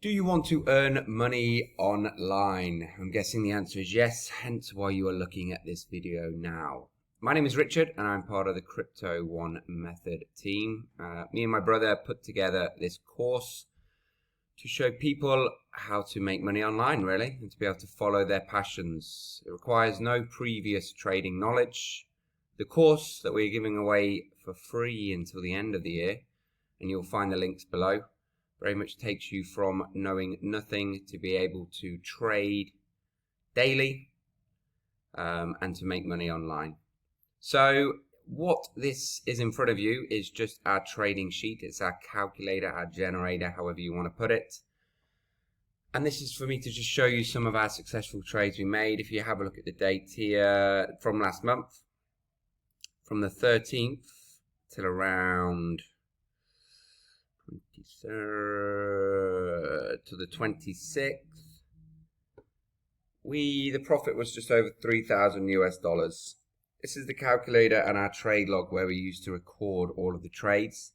Do you want to earn money online? I'm guessing the answer is yes, hence why you are looking at this video now. My name is Richard and I'm part of the Crypto One Method team. Me and my brother put together this course to show people how to make money online, really, and to be able to follow their passions. It requires no previous trading knowledge. The course that we're giving away for free until the end of the year, and you'll find the links below, very much takes you from knowing nothing to be able to trade daily and to make money online. So what this is in front of you is just our trading sheet. It's our calculator, our generator, however you want to put it. And this is for me to just show you some of our successful trades we made. If you have a look at the date here from last month, from the 13th till around 23rd to the 26th, the profit was just over $3,000 US. This is the calculator and our trade log where we used to record all of the trades.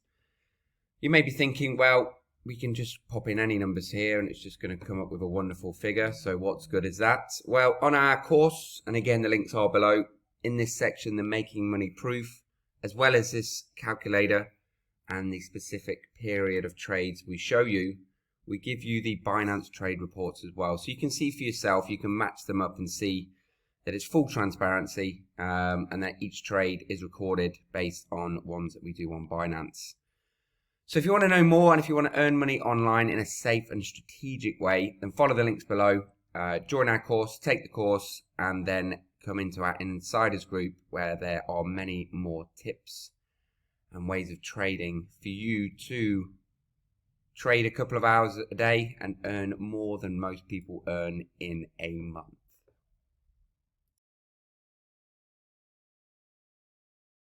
You may be thinking, well, we can just pop in any numbers here and it's just going to come up with a wonderful figure. So what's good is that? Well, on our course, and again the links are below, in this section, the making money proof, as well as this calculator and the specific period of trades we show you, we give you the Binance trade reports as well. So you can see for yourself, you can match them up and see that it's full transparency and that each trade is recorded based on ones that we do on Binance. So if you want to know more and if you want to earn money online in a safe and strategic way, then follow the links below, join our course, take the course, and then come into our insiders group where there are many more tips and ways of trading for you to trade a couple of hours a day and earn more than most people earn in a month.